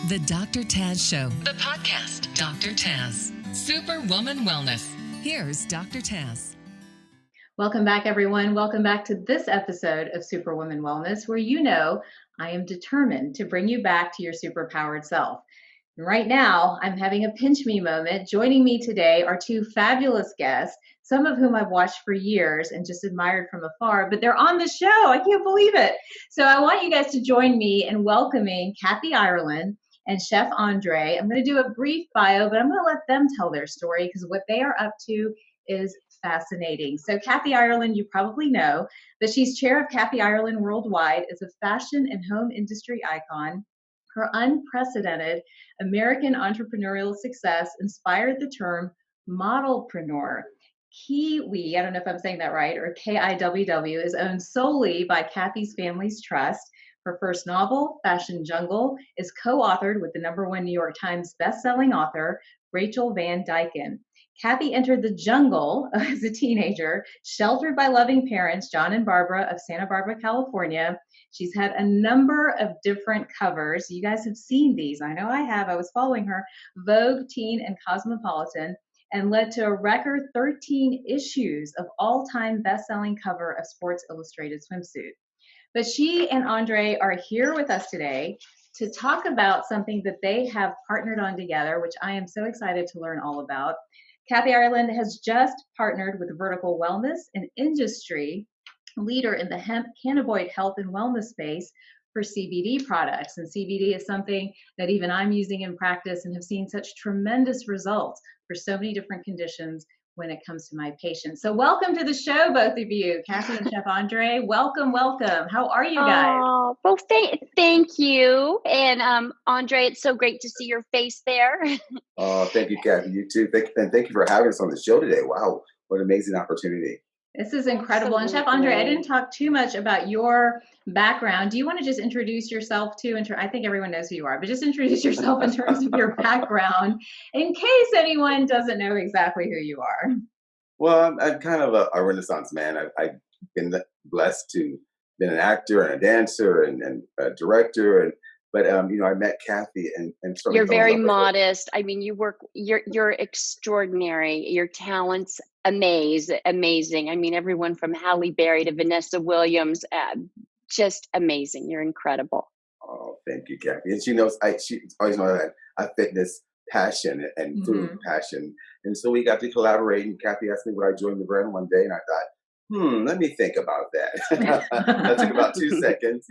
The Dr. Taz Show, the podcast. Dr. Taz, Superwoman Wellness. Here's Dr. Taz. Welcome back, everyone. Welcome back to this episode of Superwoman Wellness, where you know I am determined to bring you back to your superpowered self. And right now, I'm having a pinch me moment. Joining me today are two fabulous guests, some of whom I've watched for years and just admired from afar, but they're on the show. I can't believe it. So I want you guys to join me in welcoming Kathy Ireland and Chef Andre. I'm going to do a brief bio, but I'm going to let them tell their story because what they are up to is fascinating. So Kathy Ireland, you probably know, but she's chair of Kathy Ireland Worldwide, is a fashion and home industry icon. Her unprecedented American entrepreneurial success inspired the term modelpreneur. Kiwi, I don't know if I'm saying that right, or KIWW, is owned solely by Kathy's family's trust. Her first novel, Fashion Jungle, is co-authored with the #1 New York Times bestselling author, Rachel Van Dyken. Kathy entered the jungle as a teenager, sheltered by loving parents, John and Barbara of Santa Barbara, California. She's had a number of different covers. You guys have seen these. I know I have. I was following her. Vogue, Teen, and Cosmopolitan, and led to a record 13 issues of all-time best-selling cover of Sports Illustrated swimsuit. But she and Andre are here with us today to talk about something that they have partnered on together, which I am so excited to learn all about. Kathy Ireland has just partnered with Vertical Wellness, an industry leader in the hemp cannabinoid health and wellness space for CBD products. And CBD is something that even I'm using in practice and have seen such tremendous results for so many different conditions when it comes to my patients. So welcome to the show, both of you, Kathy and Chef Andre. Welcome, welcome. How are you guys? Oh, well, thank you. And Andre, it's so great to see your face there. Oh, thank you, Kathy. You too. Thank you for having us on the show today. Wow, what an amazing opportunity. This is incredible. And Chef Andre, I didn't talk too much about your background. Do you want to just introduce yourself too? I think everyone knows who you are, but just introduce yourself in terms of your background in case anyone doesn't know exactly who you are. Well, I'm kind of a Renaissance man. I've been blessed to been an actor and a dancer and a director, but I met Kathy and you're very modest. I mean, you're extraordinary. Your talents amazing. I mean, everyone from Halle Berry to Vanessa Williams, just amazing. You're incredible. Oh, thank you, Kathy. And she always knows that a fitness passion and food passion. And so we got to collaborate, and Kathy asked me would I join the brand one day, and I thought, let me think about that. That took about 2 seconds,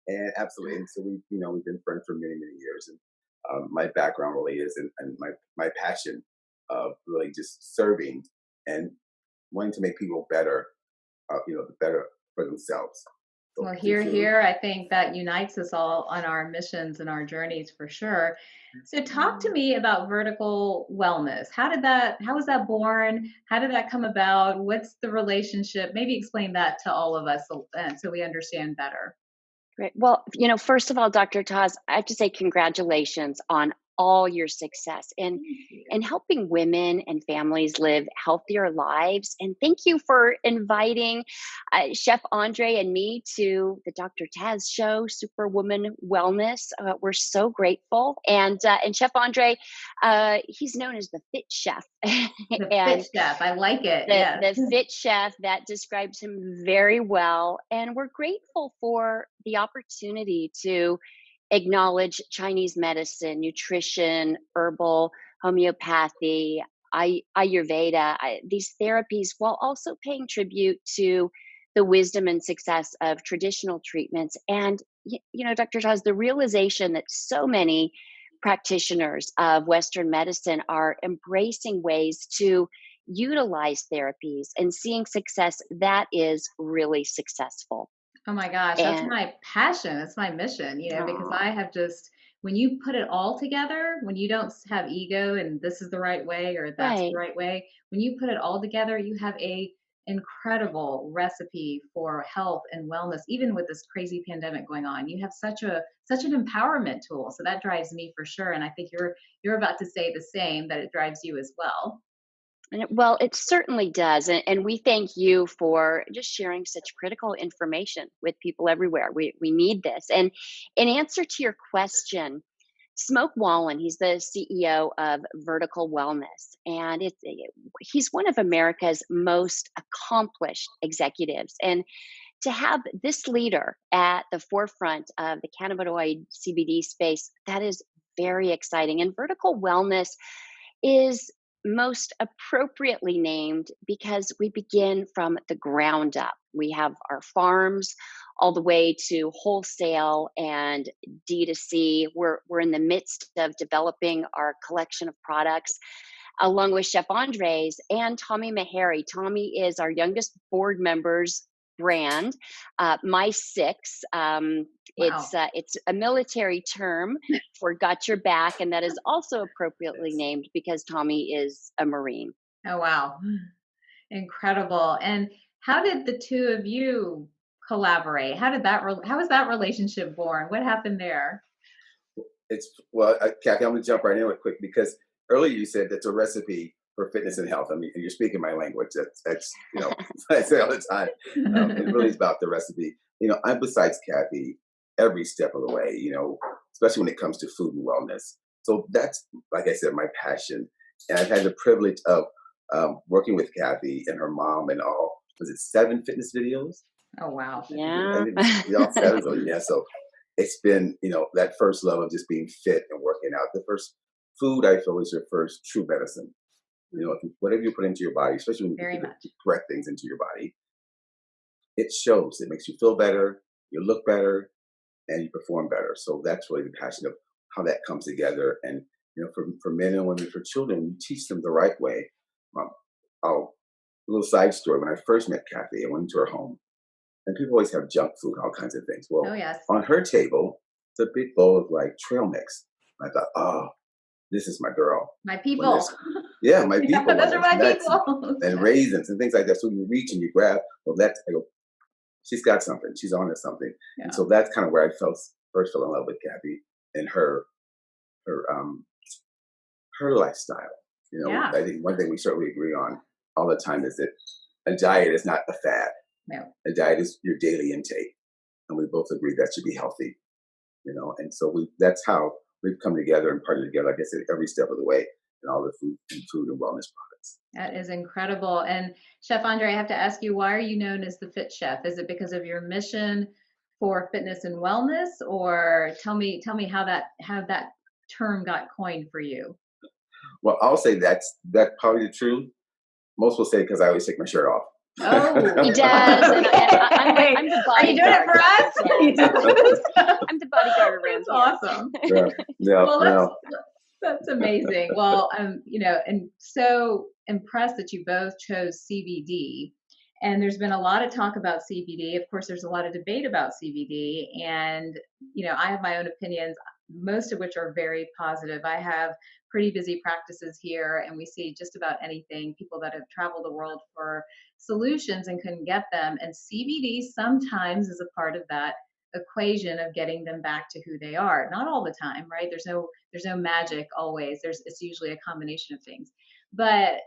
and absolutely. And so we've been friends for many, many years. And my background really is, and my passion of really just serving and wanting to make people better, better for themselves. So well, here, I think that unites us all on our missions and our journeys for sure. So talk to me about Vertical Wellness. How was that born? How did that come about? What's the relationship? Maybe explain that to all of us so we understand better. Great. Well, first of all, Dr. Taz, I have to say congratulations on all your success and helping women and families live healthier lives. And thank you for inviting Chef Andre and me to the Dr. Taz Show, Superwoman Wellness. We're so grateful. And Chef Andre, he's known as the Fit Chef. The Fit Chef, I like it. The Fit Chef, that describes him very well. And we're grateful for the opportunity to acknowledge Chinese medicine, nutrition, herbal, homeopathy, Ayurveda, these therapies, while also paying tribute to the wisdom and success of traditional treatments. And, Dr. Taz, the realization that so many practitioners of Western medicine are embracing ways to utilize therapies and seeing success that is really successful. Oh my gosh, that's my passion. That's my mission, because I have when you put it all together, when you don't have ego and this is the right way or that's the right way, when you put it all together, you have a incredible recipe for health and wellness, even with this crazy pandemic going on. You have such an empowerment tool. So that drives me for sure. And I think you're about to say the same, that it drives you as well. Well, it certainly does. And we thank you for just sharing such critical information with people everywhere. We need this. And in answer to your question, Smoke Wallen, he's the CEO of Vertical Wellness, and he's one of America's most accomplished executives. And to have this leader at the forefront of the cannabinoid CBD space, that is very exciting. And Vertical Wellness is most appropriately named because we begin from the ground up. We have our farms all the way to wholesale and D2C. We're in the midst of developing our collection of products along with Chef Andres and Tommy Meharry. Tommy is our youngest board member's brand, My Six. Wow. It's a military term for got your back, and that is also appropriately named because Tommy is a Marine. Oh, wow. Incredible. And how did the two of you collaborate? How was that relationship born? What happened there? Kathy, I'm going to jump right in real quick because earlier you said that's a recipe for fitness and health. I mean, you're speaking my language. That's I say all the time. It really is about the recipe. I'm besides Kathy every step of the way. Especially when it comes to food and wellness. So that's, like I said, my passion, and I've had the privilege of working with Kathy and her mom and all. Was it 7 fitness videos? Oh, wow. Yeah. And 7. So yeah. So it's been, that first love of just being fit and working out. The first food, I feel, is your first true medicine. Whatever you put into your body, especially when you put the correct things into your body, it shows. It makes you feel better, you look better, and you perform better. So that's really the passion of how that comes together. And for men and women, for children, you teach them the right way. A little side story: when I first met Kathy, I went into her home, and people always have junk food, all kinds of things. Well, Oh, yes. on her table, it's a big bowl of like trail mix. And I thought, oh, this is my girl. My people. Yeah, my people. Yeah, those are my nuts people. and raisins and things like that. So you reach and you grab. Well, I go, she's got something. She's on to something. Yeah. And so that's kind of where I first fell in love with Kathy and her lifestyle. Yeah. I think one thing we certainly agree on all the time is that a diet is not a fad. No. A diet is your daily intake, and we both agree that should be healthy. And so that's how we've come together and partnered together, like I said, every step of the way in all the food and wellness products. That is incredible. And Chef Andre, I have to ask you, why are you known as the Fit Chef? Is it because of your mission for fitness and wellness, or tell me how that term got coined for you? Well, I'll say that's probably the truth. Most will say because I always take my shirt off. Oh, he does. And I'm the bodyguard. Are you doing it for us? I'm the bodyguard around That's here. awesome. Yeah. Well, that's amazing. Well, and so impressed that you both chose CBD. And there's been a lot of talk about CBD. Of course, there's a lot of debate about CBD. And, I have my own opinions, most of which are very positive. I have pretty busy practices here, and we see just about anything, people that have traveled the world for solutions and couldn't get them. And CBD sometimes is a part of that equation of getting them back to who they are. Not all the time, right? There's no magic always. It's usually a combination of things. But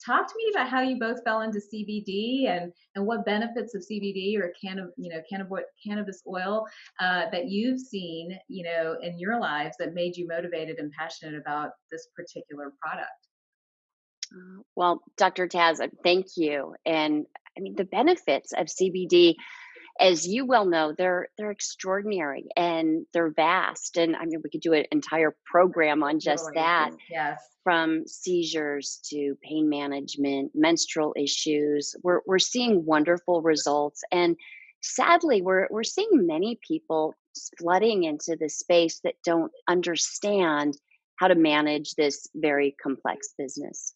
talk to me about how you both fell into CBD and what benefits of CBD or cannabis oil that you've seen, in your lives that made you motivated and passionate about this particular product. Well, Dr. Taz, thank you. And I mean, the benefits of CBD, as you well know, they're extraordinary and they're vast. And I mean, we could do an entire program on just that. Yes. From seizures to pain management, menstrual issues, we're seeing wonderful results. And sadly, we're seeing many people flooding into the space that don't understand how to manage this very complex business.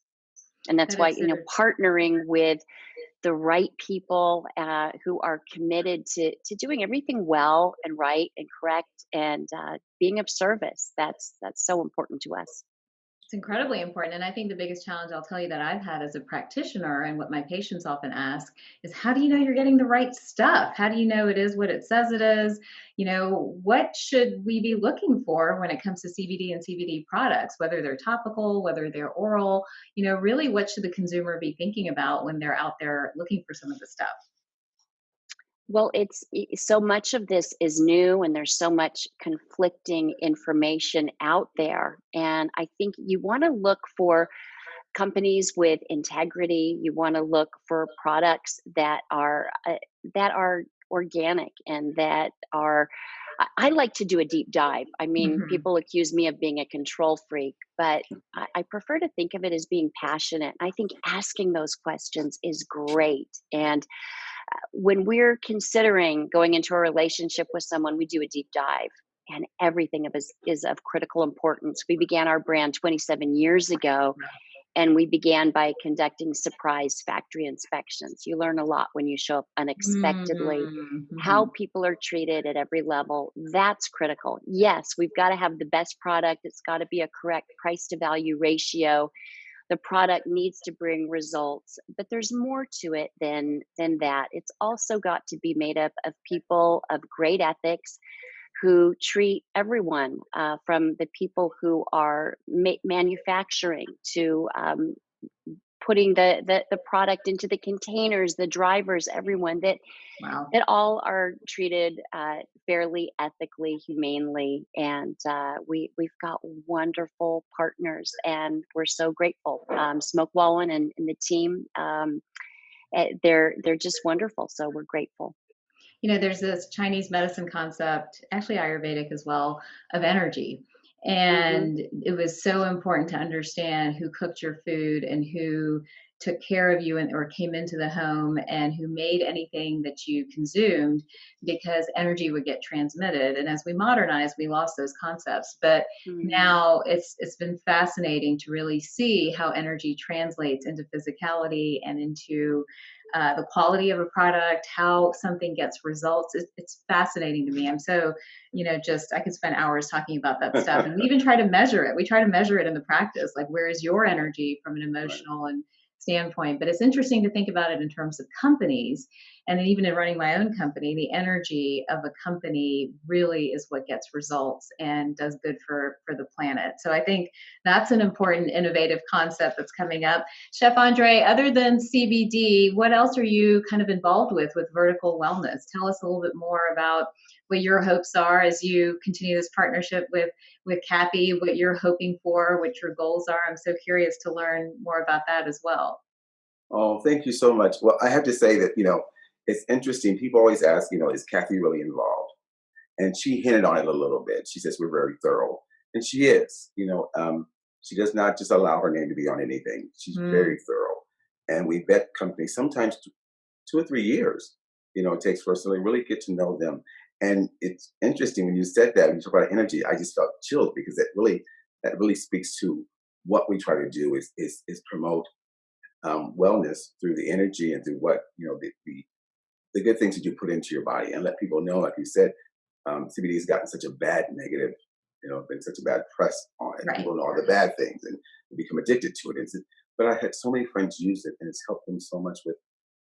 And that's why, partnering with the right people who are committed to doing everything well and right and correct and being of service. That's so important to us. It's incredibly important. And I think the biggest challenge I'll tell you that I've had as a practitioner and what my patients often ask is, how do you know you're getting the right stuff? How do you know it is what it says it is? What should we be looking for when it comes to CBD and CBD products, whether they're topical, whether they're oral? Really, what should the consumer be thinking about when they're out there looking for some of the stuff? Well, so much of this is new and there's so much conflicting information out there. And I think you want to look for companies with integrity. You want to look for products that are organic and that are. I like to do a deep dive. I mean, Hmm. people accuse me of being a control freak, but I prefer to think of it as being passionate. I think asking those questions is great. And when we're considering going into a relationship with someone, we do a deep dive. And everything of us is of critical importance. We began our brand 27 years ago, and we began by conducting surprise factory inspections. You learn a lot when you show up unexpectedly. How Mm-hmm. people are treated at every level, that's critical. Yes, we've got to have the best product. It's got to be a correct price to value ratio. The product needs to bring results, but there's more to it than that. It's also got to be made up of people of great ethics who treat everyone, from the people who are manufacturing to putting the product into the containers, the drivers, everyone, Wow. that all are treated fairly, ethically, humanely, and we've got wonderful partners, and we're so grateful. Smoke Wallen and the team, they're just wonderful. So we're grateful. There's this Chinese medicine concept, actually Ayurvedic as well, of energy. Hmm. And it was so important to understand who cooked your food and who took care of you and or came into the home and who made anything that you consumed, because energy would get transmitted. And as we modernized, we lost those concepts. But Hmm. now it's been fascinating to really see how energy translates into physicality and into the quality of a product, how something gets results. It's fascinating to me. I'm so, just I could spend hours talking about that stuff. And we even try to measure it. We try to measure it in the practice, like where is your energy from an Right. emotional and standpoint. But it's interesting to think about it in terms of companies. And then even in running my own company, the energy of a company really is what gets results and does good for the planet. So I think that's an important innovative concept that's coming up. Chef Andre, other than CBD, what else are you kind of involved with vertical wellness? Tell us a little bit more about what your hopes are as you continue this partnership with Kathy, what you're hoping for, what your goals are. I'm so curious to learn more about that as well. Oh, thank you so much. Well, I have to say that, it's interesting. People always ask, is Kathy really involved? And she hinted on it a little bit. She says we're very thorough. And she is, she does not just allow her name to be on anything. She's Mm, very thorough. And we vet companies sometimes 2 or 3 years, it takes for us to really get to know them. And it's interesting when you said that, when you talk about energy, I just felt chilled because that really speaks to what we try to do is promote wellness through the energy and through what the good things that you put into your body and let people know, like you said, CBD has gotten such a bad negative, been such a bad press on it. right. People know all the bad things and they become addicted to it. But I had so many friends use it and it's helped them so much with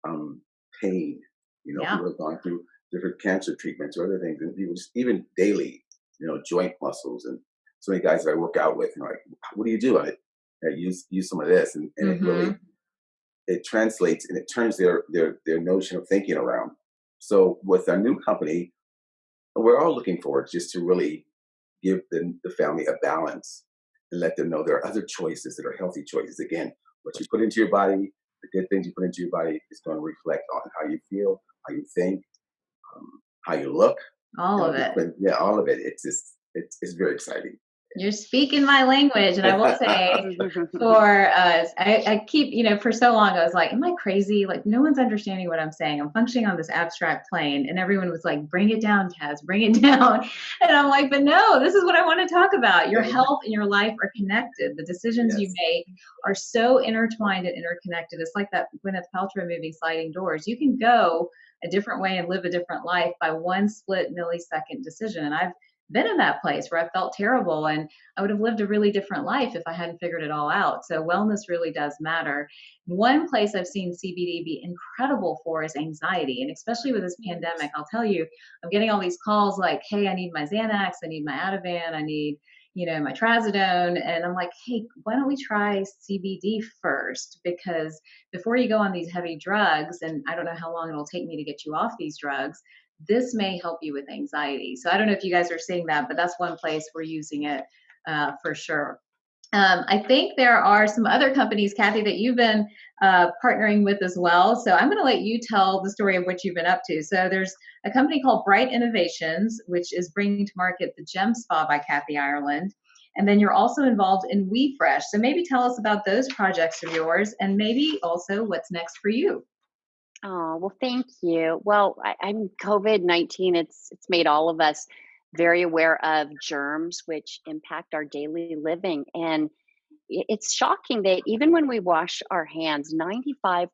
um, pain. Yeah. People have gone through different cancer treatments or other things, and people just even daily, joint muscles. And so many guys that I work out with, like, what do you do? I use some of this, and it really Mm-hmm. it translates and it turns their notion of thinking around. So with our new company, we're all looking forward just to really give the family a balance and let them know there are other choices that are healthy choices. Again, what you put into your body, the good things you put into your body is going to reflect on how you feel, how you think, how you look. All of it. Yeah, all of it. It's very exciting. You're speaking my language. And I will say, for us, I keep, for so long, I was like, am I crazy? Like, no one's understanding what I'm saying. I'm functioning on this abstract plane. And everyone was like, bring it down, Taz, bring it down. And I'm like, but no, this is what I want to talk about. Your health and your life are connected. The decisions you Yes. make are so intertwined and interconnected. It's like that Gwyneth Paltrow movie, Sliding Doors. You can go a different way and live a different life by one split millisecond decision. And I've been in that place where I felt terrible and I would have lived a really different life if I hadn't figured it all out. So wellness really does matter. One place I've seen CBD be incredible for is anxiety. And especially with this pandemic, I'll tell you, I'm getting all these calls like, hey, I need my Xanax, I need my Ativan, I need, my trazodone. And I'm like, hey, why don't we try CBD first? Because before you go on these heavy drugs, and I don't know how long it'll take me to get you off these drugs, this may help you with anxiety. So I don't know if you guys are seeing that, but that's one place we're using it for sure. I think there are some other companies, Kathy, that you've been partnering with as well. So I'm going to let you tell the story of what you've been up to. So there's a company called Bright Innovations, which is bringing to market the Gem Spa by Kathy Ireland. And then you're also involved in WeFresh. So maybe tell us about those projects of yours and maybe also what's next for you. Oh, well, thank you. Well, I'm COVID-19. It's made all of us very aware of germs, which impact our daily living. And it's shocking that even when we wash our hands, 95%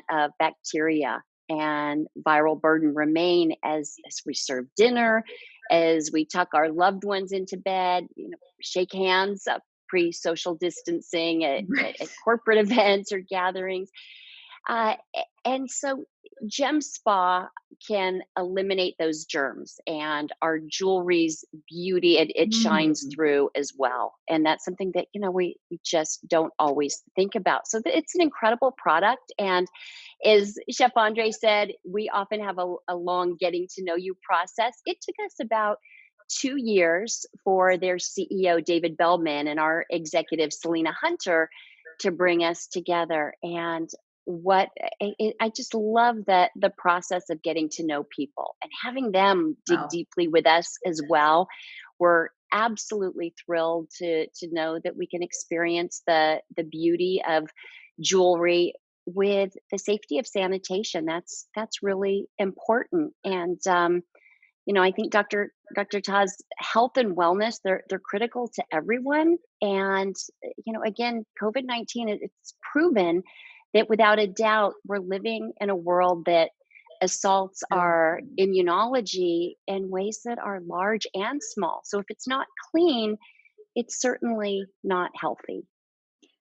of bacteria and viral burden remain as we serve dinner, as we tuck our loved ones into bed, shake hands, pre-social distancing at corporate events or gatherings. Uh, and so Gem Spa can eliminate those germs, and our jewelry's beauty, it shines through as well. And that's something that, we just don't always think about. So it's an incredible product. And as Chef Andre said, we often have a long getting to know you process. It took us about 2 years for their CEO, David Bellman, and our executive, Selena Hunter, to bring us together. And I just love that the process of getting to know people and having them dig deeply with us as well. We're absolutely thrilled to know that we can experience the beauty of jewelry with the safety of sanitation. That's really important. And I think Dr. Taz, health and wellness, they're critical to everyone. And again, COVID-19, it's proven that without a doubt, we're living in a world that assaults our immunology in ways that are large and small. So if it's not clean, it's certainly not healthy.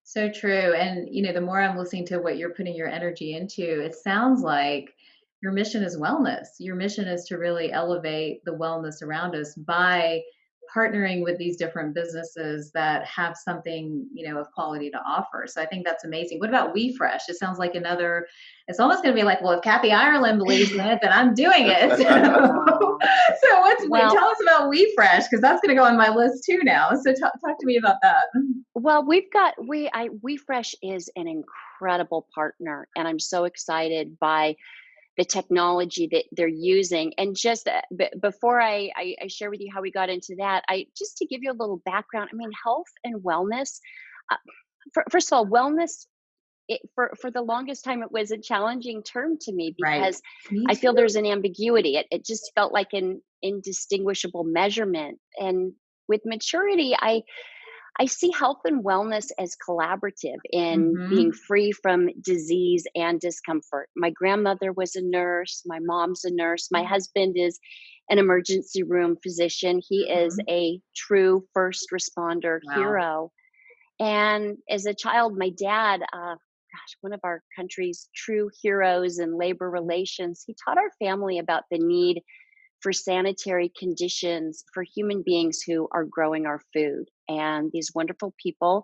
So true. And, the more I'm listening to what you're putting your energy into, it sounds like your mission is wellness. Your mission is to really elevate the wellness around us by partnering with these different businesses that have something, of quality to offer. So I think that's amazing. What about WeFresh? It sounds like it's almost going to be like, well, if Kathy Ireland believes in it, then I'm doing it. Tell us about WeFresh, because that's going to go on my list too now. So talk to me about that. Well, WeFresh is an incredible partner, and I'm so excited by the technology that they're using. And just before I share with you how we got into that, just to give you a little background, health and wellness, first of all, wellness, for the longest time, it was a challenging term to me because I feel there's an ambiguity. It just felt like an indistinguishable measurement. And with maturity, I see health and wellness as collaborative in being free from disease and discomfort. My grandmother was a nurse. My mom's a nurse. My husband is an emergency room physician. He is a true first responder hero. And as a child, my dad, one of our country's true heroes in labor relations, he taught our family about the need for sanitary conditions for human beings who are growing our food. And these wonderful people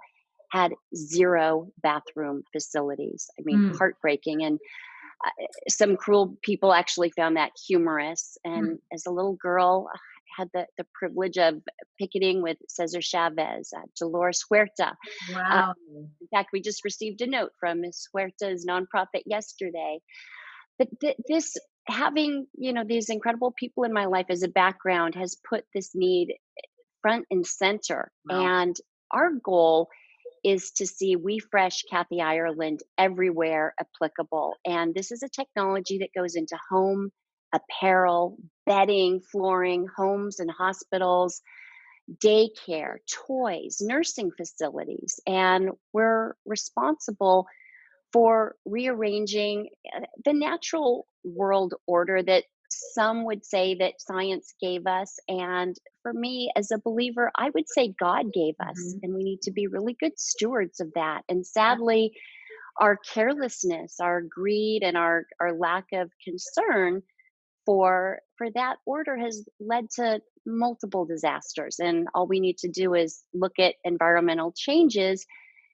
had 0 bathroom facilities. Heartbreaking. And some cruel people actually found that humorous. And as a little girl, I had the privilege of picketing with Cesar Chavez, Dolores Huerta. Wow. In fact, we just received a note from Ms. Huerta's nonprofit yesterday. But this having, these incredible people in my life as a background has put this need front and center. And our goal is to see WeFresh Kathy Ireland everywhere applicable. And this is a technology that goes into home, apparel, bedding, flooring, homes and hospitals, daycare, toys, nursing facilities. And we're responsible for rearranging the natural world order that some would say that science gave us. And for me, as a believer, I would say God gave us, and we need to be really good stewards of that. And sadly, our carelessness, our greed, and our lack of concern for that order has led to multiple disasters. And all we need to do is look at environmental changes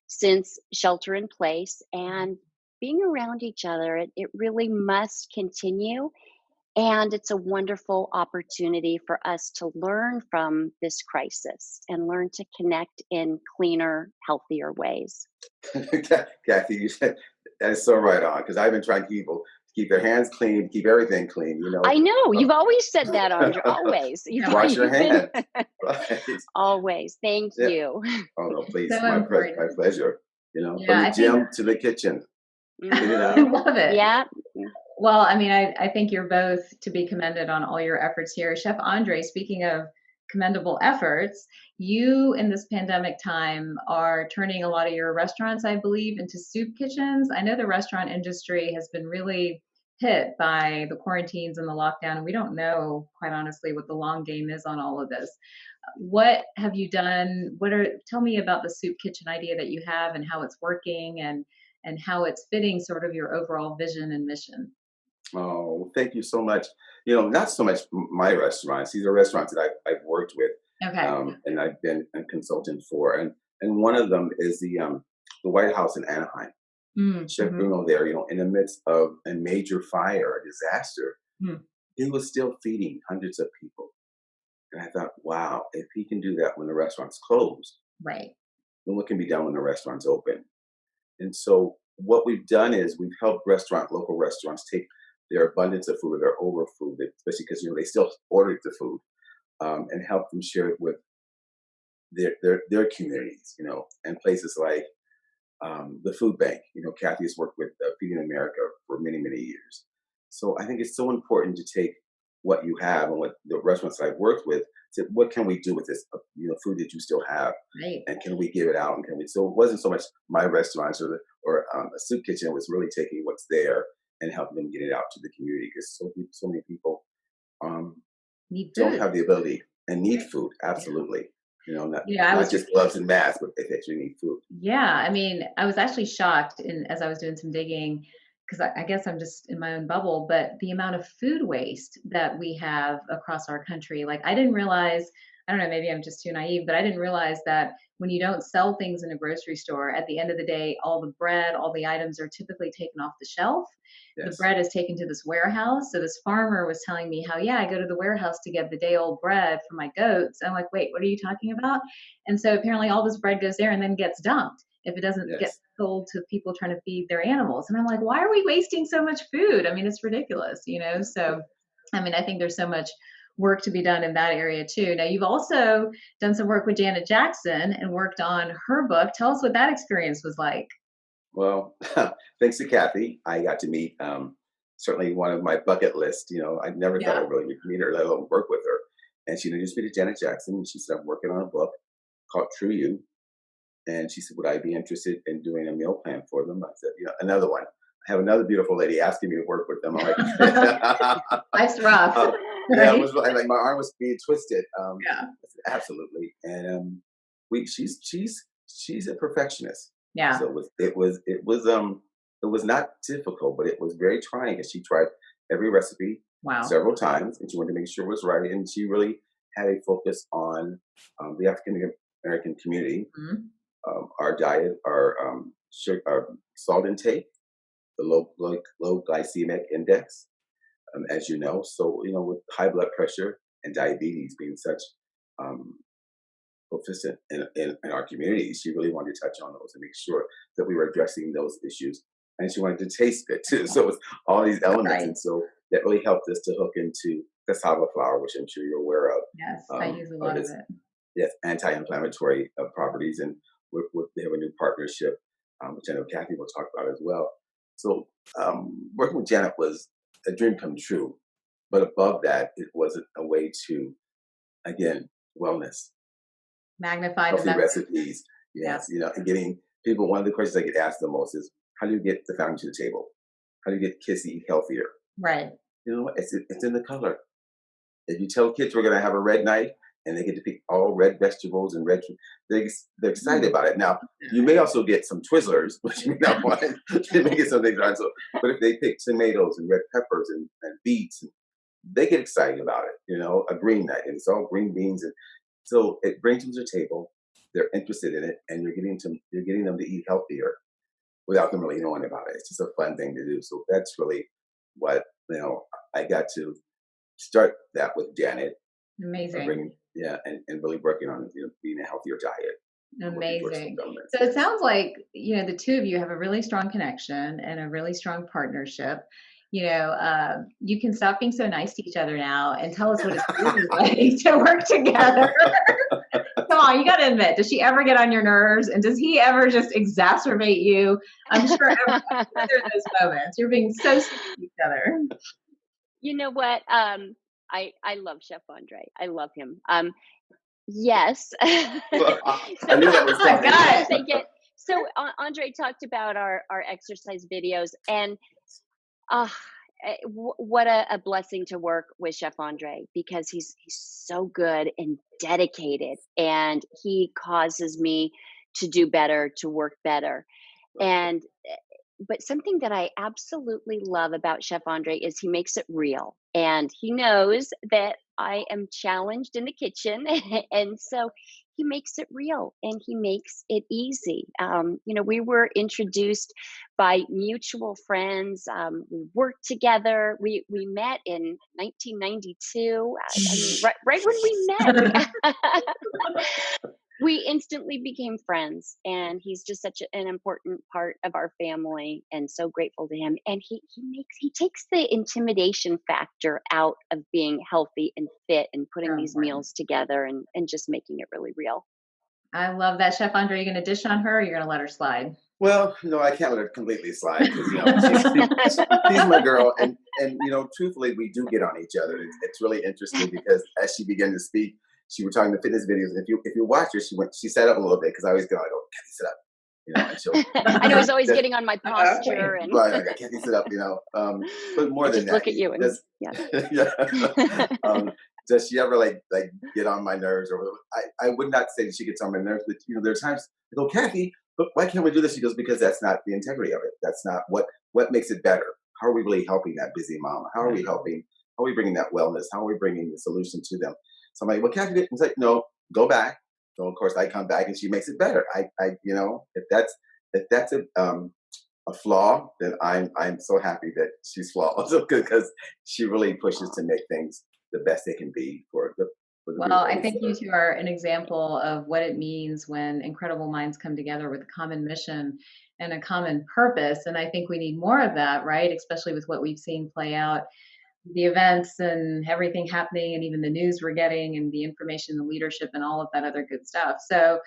since shelter in place and being around each other. It really must continue. And it's a wonderful opportunity for us to learn from this crisis and learn to connect in cleaner, healthier ways. Kathy, you said that is so right on, because I've been trying to keep their hands clean, keep everything clean. I know you've always said that, Andrea. Always. Wash your hands. Right. Always. Thank you. Oh no, please, So my pleasure. From the gym to the kitchen. I love it. Yeah. Well, I mean, I think you're both to be commended on all your efforts here. Chef Andre, speaking of commendable efforts, you in this pandemic time are turning a lot of your restaurants, I believe, into soup kitchens. I know the restaurant industry has been really hit by the quarantines and the lockdown, and we don't know, quite honestly, what the long game is on all of this. What have you done? Tell me about the soup kitchen idea that you have and how it's working and how it's fitting sort of your overall vision and mission. Oh, thank you so much. Not so much my restaurants. These are restaurants that I've worked with, Okay. and I've been a consultant for. And one of them is the White House in Anaheim. Chef Bruno there, in the midst of a major fire, a disaster, he was still feeding hundreds of people. And I thought, wow, if he can do that when the restaurant's closed, Right. then what can be done when the restaurant's open? And so what we've done is we've helped local restaurants take their abundance of food or their over food, especially because they still ordered the food, and help them share it with their communities, and places like the food bank. Kathy has worked with Feeding America for many, many years. So I think it's so important to take what you have and what the restaurants I've worked with, to what can we do with this, food that you still have, Right. and can we give it out? And so it wasn't so much my restaurants or a soup kitchen. It was really taking what's there and helping them get it out to the community, because so many people Need food. don't have the ability and need food. Absolutely. Not just gloves and masks, but they actually need food. Yeah, I mean, I was actually shocked as I was doing some digging, because I guess I'm just in my own bubble, but the amount of food waste that we have across our country. Like, I didn't realize, I don't know, maybe I'm just too naive, but I didn't realize that when you don't sell things in a grocery store, at the end of the day, all the bread, all the items are typically taken off the shelf. Yes. The bread is taken to this warehouse. So this farmer was telling me how, I go to the warehouse to get the day old bread for my goats. I'm like, wait, what are you talking about? And so apparently all this bread goes there and then gets dumped if it doesn't get sold to people trying to feed their animals. And I'm like, why are we wasting so much food? I mean, it's ridiculous, So, I mean, I think there's so much work to be done in that area too. Now, you've also done some work with Janet Jackson and worked on her book. Tell us what that experience was like. Well, thanks to Kathy, I got to meet certainly one of my bucket list. I never thought I'd really meet her, let alone work with her. And she introduced me to Janet Jackson, and she said, I'm working on a book called True You. And she said, would I be interested in doing a meal plan for them? I said, another one. I have another beautiful lady asking me to work with them. I'm like, life's rough. Right? Yeah, it was like my arm was being twisted. I said, absolutely. And she's a perfectionist. Yeah. So it was not difficult, but it was very trying, because she tried every recipe several times, and she wanted to make sure it was right. And she really had a focus on the African American community, our diet, our salt intake, the low glycemic index, as you know. So with high blood pressure and diabetes being such proficient in our communities, she really wanted to touch on those and make sure that we were addressing those issues. And she wanted to taste good too. So it was all these elements. Right. And so that really helped us to hook into cassava flour, which I'm sure you're aware of. Yes, I use a lot of it. Yes, anti-inflammatory properties. And they have a new partnership, which I know Kathy will talk about as well. So working with Janet was a dream come true. But above that, it wasn't a way to, again, wellness. Magnify healthy the recipes. Yes, and getting people, one of the questions I get asked the most is, how do you get the family to the table? How do you get kids to eat healthier? Right. It's in the color. If you tell kids we're going to have a red night and they get to pick all red vegetables and they're excited about it. Now, you may also get some Twizzlers, which you may not want. You may get some things right. So, but if they pick tomatoes and red peppers and beets, and they get excited about it, a green night, and it's all green beans. And so it brings them to the table. They're interested in it, and you're getting them to eat healthier without them really knowing about it. It's just a fun thing to do. So that's really what, I got to start that with Janet, Amazing. bringing, and really working on, being a healthier diet. Amazing. So it sounds like, the two of you have a really strong connection and a really strong partnership. You can stop being so nice to each other now and tell us what it's really like to work together. Come on, you got to admit, does she ever get on your nerves? And does he ever just exacerbate you? I'm sure there are those moments. You're being so sweet to each other. You know what? I love Chef Andre. I love him. Yes. Well, So I knew that was coming. sometimes I get so Andre talked about our exercise videos, and what a blessing to work with Chef Andre, because he's so good and dedicated, and he causes me to do better, to work better. And but something that I absolutely love about Chef Andre is he makes it real, and he knows that I am challenged in the kitchen, and so he makes it real and he makes it easy. We were introduced by mutual friends. We worked together. We met in 1992. I mean, right when we met. We instantly became friends, and he's just such an important part of our family, and so grateful to him. And he takes the intimidation factor out of being healthy and fit and putting So these important. meals together and just making it really real. I love that. Chef Andre, you going to dish on her or you're going to let her slide? Well, no, I can't let her completely slide because she's my girl, and truthfully, we do get on each other. It's really interesting because as she began to speak, she was talking the fitness videos, and if you watch her, she sat up a little bit because I always go, Kathy, sit up, and she'll. I know he's always getting on my posture, and Right, Kathy, sit up, but more I than just that, look at you and yeah. Does she ever like get on my nerves, or I would not say that she gets on my nerves, but there are times I go, Kathy, but why can't we do this? She goes, because that's not the integrity of it. That's not what makes it better. How are we really helping that busy mama? How are we helping? How are we bringing that wellness? How are we bringing the solution to them? So I'm like, well, Kathy didn't say, no, go back. So of course I come back and she makes it better. If that's a flaw, then I'm so happy that she's flawless because she really pushes to make things the best they can be for the Well, I think you two are an example of what it means when incredible minds come together with a common mission and a common purpose. And I think we need more of that, right? Especially with what we've seen play out, the events and everything happening, and even the news we're getting, and the information, the leadership, and all of that other good stuff. So,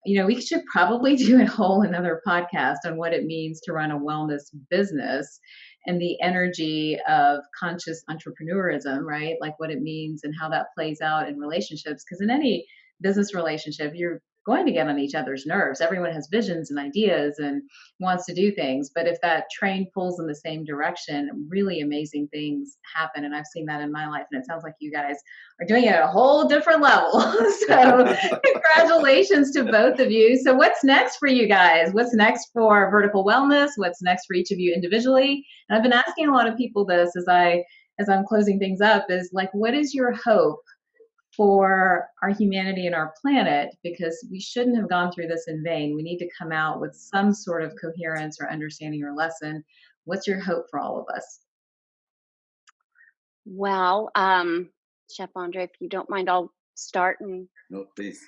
we should probably do a whole another podcast on what it means to run a wellness business and the energy of conscious entrepreneurism, right? Like what it means and how that plays out in relationships. Because in any business relationship, you're going to get on each other's nerves. Everyone has visions and ideas and wants to do things. But if that train pulls in the same direction, really amazing things happen. And I've seen that in my life. And it sounds like you guys are doing it at a whole different level. So congratulations to both of you. So what's next for you guys? What's next for Vertical Wellness? What's next for each of you individually? And I've been asking a lot of people this as I'm closing things up, is like, what is your hope for our humanity and our planet? Because we shouldn't have gone through this in vain. We need to come out with some sort of coherence or understanding or lesson. What's your hope for all of us? well, Chef Andre, if you don't mind, I'll start. And No, please.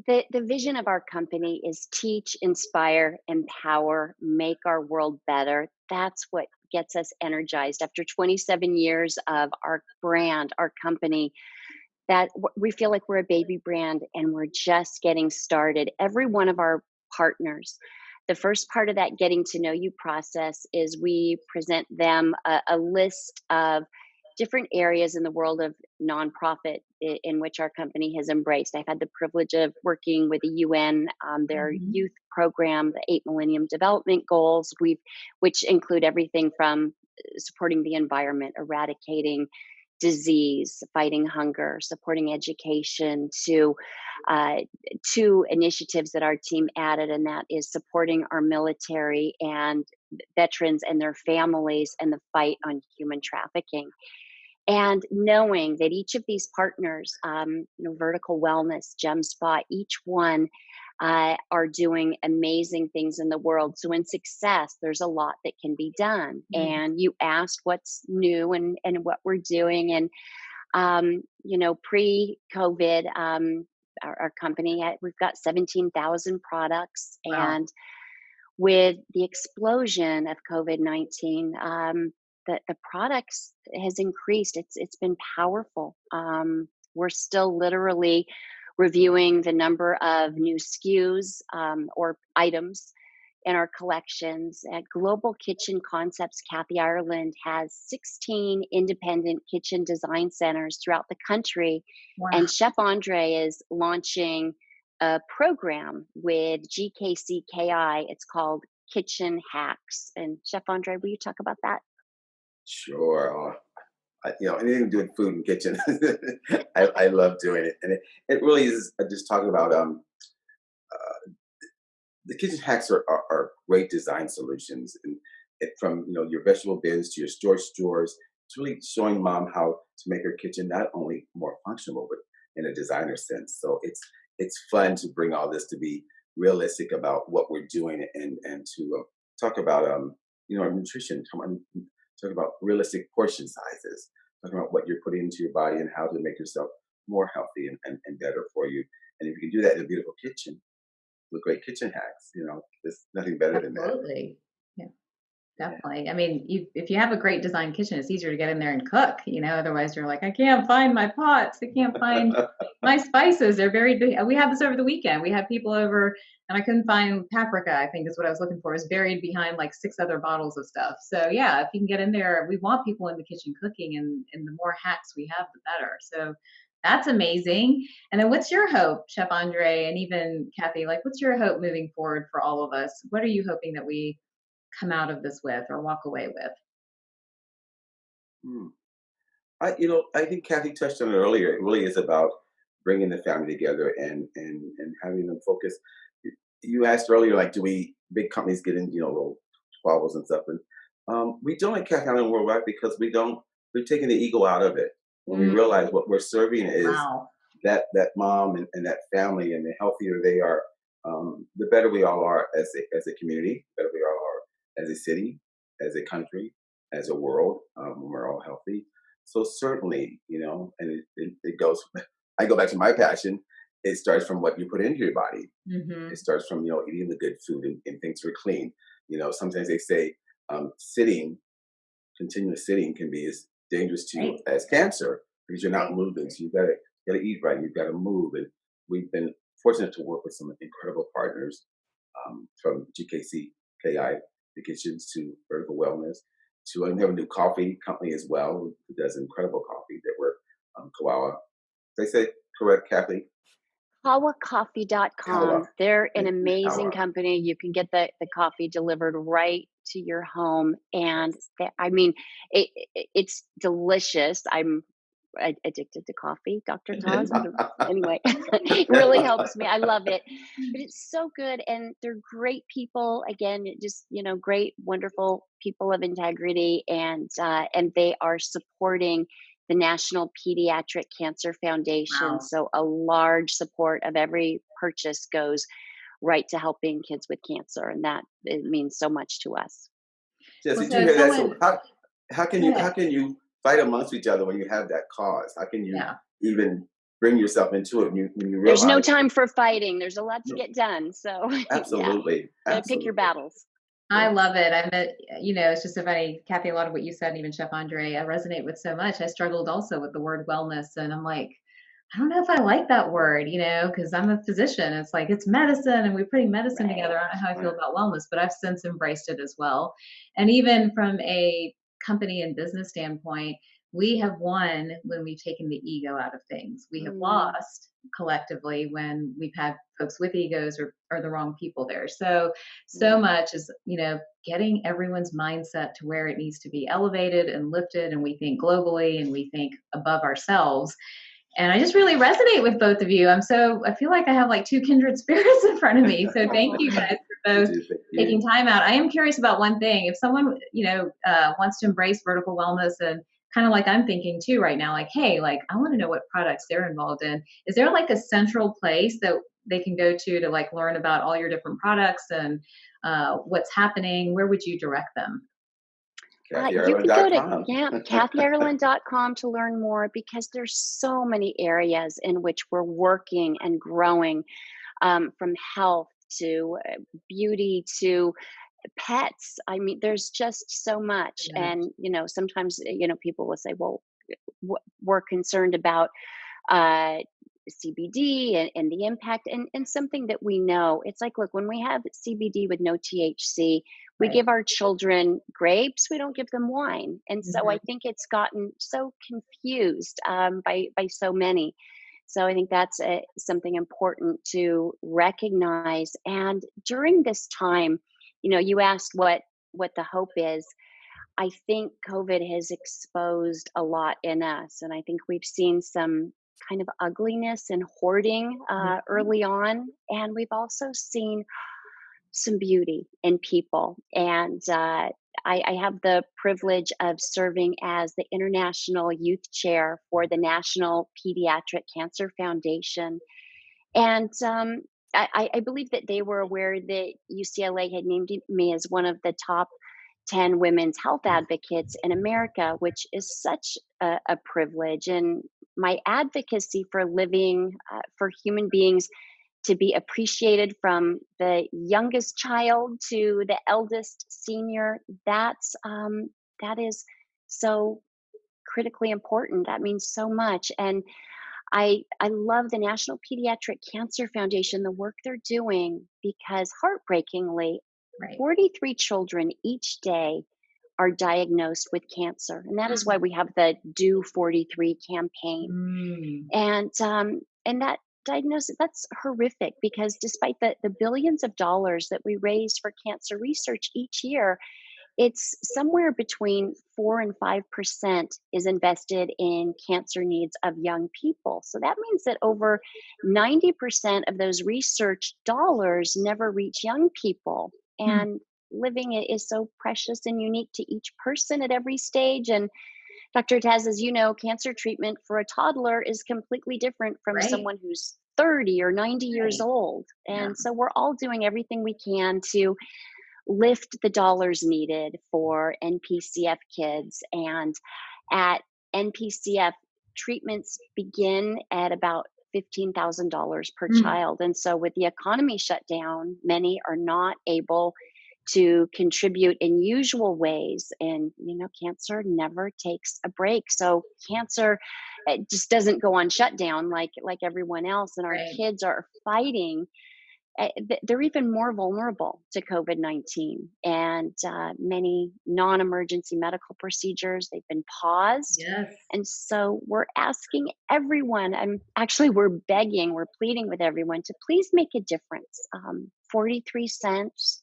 the vision of our company is teach, inspire, empower, make our world better. That's what gets us energized after 27 years of our brand, our company, that we feel like we're a baby brand and we're just getting started. Every one of our partners, the first part of that getting to know you process is we present them a list of different areas in the world of nonprofit in which our company has embraced. I've had the privilege of working with the UN, their youth program, the 8 Millennium Development Goals, which include everything from supporting the environment, eradicating disease, fighting hunger, supporting education, to two initiatives that our team added, and that is supporting our military and veterans and their families in the fight on human trafficking. And knowing that each of these partners, Vertical Wellness, Gem Spa, each one are doing amazing things in the world. So in success, there's a lot that can be done. Mm. And you asked what's new and what we're doing. And, pre-COVID, our company, we've got 17,000 products. Wow. And with the explosion of COVID-19, the products has increased. It's been powerful. We're still literally reviewing the number of new SKUs or items in our collections. At Global Kitchen Concepts, Kathy Ireland has 16 independent kitchen design centers throughout the country. Wow. And Chef Andre is launching a program with GKCKI. It's called Kitchen Hacks. And Chef Andre, will you talk about that? Sure. Anything to do with food and kitchen, I love doing it, and it really is just talking about the kitchen hacks are great design solutions, and from your vegetable bins to your storage drawers. It's really showing mom how to make her kitchen not only more functional but in a designer sense. So it's fun to bring all this to be realistic about what we're doing and to talk about nutrition. Talk about realistic portion sizes, talking about what you're putting into your body and how to make yourself more healthy and better for you. And if you can do that in a beautiful kitchen with great kitchen hacks, there's nothing better than that. Absolutely. Yeah, definitely. I mean, if you have a great design kitchen, it's easier to get in there and cook, otherwise you're like, I can't find my pots. I can't find my spices. They're very big. We had this over the weekend. We had people over and I couldn't find paprika, I think is what I was looking for. It was buried behind like 6 other bottles of stuff. So yeah, if you can get in there, we want people in the kitchen cooking, and the more hacks we have, the better. So that's amazing. And then what's your hope, Chef Andre, and even Kathy, like what's your hope moving forward for all of us? What are you hoping that we come out of this with or walk away with? I think Kathy touched on it earlier. It really is about bringing the family together and having them focus. You asked earlier, like, do big companies get in, little squabbles and stuff? And we don't at Kathy Island Worldwide because we're taking the ego out of it. When we realize what we're serving is Wow. that mom and that family, and the healthier they are, the better we all are as a community, the better we all are as a city, as a country, as a world, when we're all healthy. So certainly, and it goes, I go back to my passion. It starts from what you put into your body. Mm-hmm. It starts from, eating the good food and things are clean. Sometimes they say continuous sitting can be as dangerous to you as cancer because you're not moving. So you gotta eat right. You've got to move. And we've been fortunate to work with some incredible partners, from GKCKI, the kitchens, to Vertical Wellness, to we have a new coffee company as well who does incredible coffee that we're Kawawa. Did I say correct, Kathy? KawaCoffee.com. Kawa. They're an amazing Kawa. company. You can get the coffee delivered right to your home. And it's delicious. I'm addicted to coffee, Dr. Taz. Anyway, it really helps me. I love it. But it's so good. And they're great people. Again, just, great, wonderful people of integrity. And they are supporting the National Pediatric Cancer Foundation. Wow. So a large support of every purchase goes right to helping kids with cancer. And that it means so much to us. Yes, Well, you do so hear that. someone- So how can you fight amongst each other when you have that cause? How can you even bring yourself into it when you realize there's no time for fighting? There's a lot to get done. So absolutely, gotta pick your battles. I love it. It's just so funny, Kathy, a lot of what you said, and even Chef Andre, I resonate with so much. I struggled also with the word wellness, and I'm like, I don't know if I like that word, because I'm a physician. It's like, it's medicine and we're putting medicine together. I don't know how I feel about wellness, but I've since embraced it as well. And even from a company and business standpoint, we have won when we've taken the ego out of things. We have lost collectively when we've had folks with egos or the wrong people there. So much is, getting everyone's mindset to where it needs to be elevated and lifted. And we think globally and we think above ourselves. And I just really resonate with both of you. I feel like I have like 2 kindred spirits in front of me. So thank you guys for both taking time out. I am curious about one thing. If someone, wants to embrace vertical wellness and kind of like I'm thinking too right now, like, hey, like I want to know what products they're involved in. Is there like a central place that they can go to like learn about all your different products and what's happening? Where would you direct them? You could go to CathyIreland.com. CathyIreland.com to learn more, because there's so many areas in which we're working and growing, from health to beauty to pets. I mean, there's just so much. Yeah. And, sometimes, people will say, well, we're concerned about uh, CBD and the impact, and something that we know. It's like, look, when we have CBD with no THC, we Right. give our children grapes, we don't give them wine. And so I Mhm. think it's gotten so confused by so many. So I think that's something important to recognize. And during this time, you asked what the hope is. I think COVID has exposed a lot in us, and I think we've seen some kind of ugliness and hoarding Mhm. early on, and we've also seen some beauty in people. And I have the privilege of serving as the International Youth Chair for the National Pediatric Cancer Foundation. And I believe that they were aware that UCLA had named me as one of the top 10 women's health advocates in America, which is such a privilege. And my advocacy for living, for human beings to be appreciated from the youngest child to the eldest senior, that is so critically important. That means so much. And I love the National Pediatric Cancer Foundation, the work they're doing, because heartbreakingly, Right. 43 children each day are diagnosed with cancer. And that is why we have the Do 43 campaign. Mm. And that diagnosis, that's horrific, because despite the billions of dollars that we raise for cancer research each year, it's somewhere between 4 and 5% is invested in cancer needs of young people. So that means that over 90% of those research dollars never reach young people. Hmm. And living is so precious and unique to each person at every stage. And Dr. Taz, as you know, cancer treatment for a toddler is completely different from Right. someone who's 30 or 90 years Right. old. Yeah. And so we're all doing everything we can to lift the dollars needed for NPCF kids. And at NPCF, treatments begin at about $15,000 per Mm. child. And so with the economy shut down, many are not able to contribute in usual ways. And, cancer never takes a break. So cancer, it just doesn't go on shutdown like everyone else. And our Right. kids are fighting. They're even more vulnerable to COVID-19, and many non-emergency medical procedures, they've been paused. Yes. And so we're asking everyone, we're begging, we're pleading with everyone to please make a difference. 43 cents,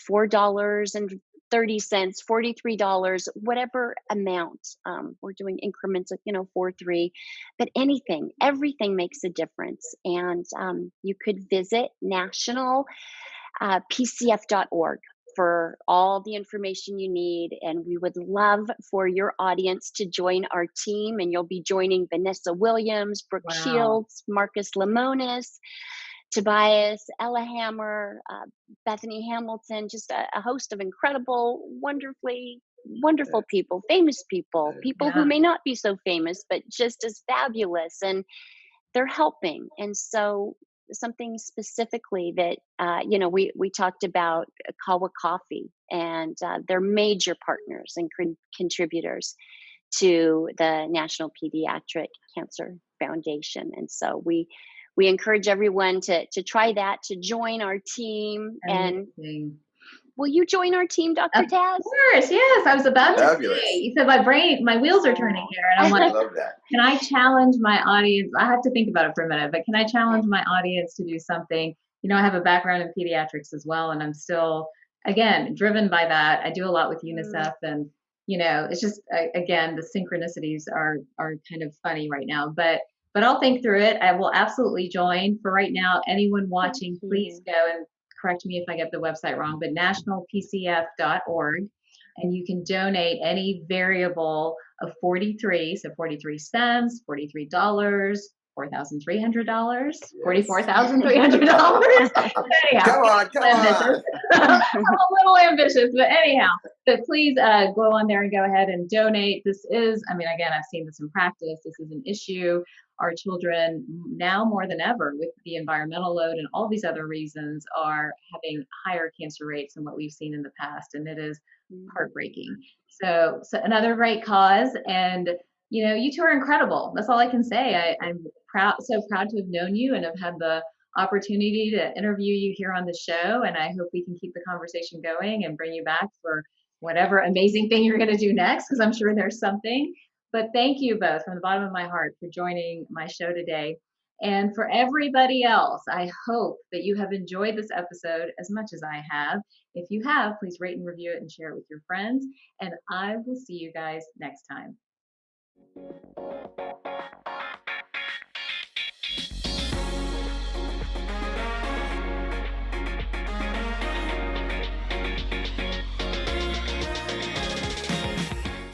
$4.30, $43, whatever amount. We're doing increments of, 4, 3, but everything makes a difference. And you could visit national PCF.org for all the information you need. And we would love for your audience to join our team. And you'll be joining Vanessa Williams, Brooke Wow. Shields, Marcus Lemonis, Tobias, Ella Hammer, Bethany Hamilton, just a host of incredible, wonderful people, famous people who Yeah. may not be so famous, but just as fabulous. And they're helping. And so something specifically that, we talked about Kawa Coffee, and they're major partners and contributors to the National Pediatric Cancer Foundation. And so we encourage everyone to try that, to join our team. And Amazing. will you join our team, Dr. Of Taz? course, yes. I was about to Fabulous. say, you said my wheels are turning here, and I'm I like, love that. can I challenge my audience? I have to think about it for a minute, but can I challenge my audience to do something? I have a background in pediatrics as well, and I'm still, again, driven by that. I do a lot with UNICEF, and it's just again, the synchronicities are kind of funny right now, but I'll think through it. I will absolutely join. For right now, anyone watching, please go and correct me if I get the website wrong, but nationalpcf.org. and you can donate any variable of 43, so 43 cents, $43, $4,300, $44,300. Anyhow, Come on. I'm a little ambitious, but anyhow, but please go on there and go ahead and donate. This is, I mean, again, I've seen this in practice. This is an issue. Our children now more than ever with the environmental load and all these other reasons are having higher cancer rates than what we've seen in the past. And it is heartbreaking. So another great cause. And, you know, you two are incredible. That's all I can say. I'm so proud to have known you and have had the opportunity to interview you here on the show. And I hope we can keep the conversation going and bring you back for whatever amazing thing you're going to do next, because I'm sure there's something. But thank you both from the bottom of my heart for joining my show today. And for everybody else, I hope that you have enjoyed this episode as much as I have. If you have, please rate and review it and share it with your friends. And I will see you guys next time.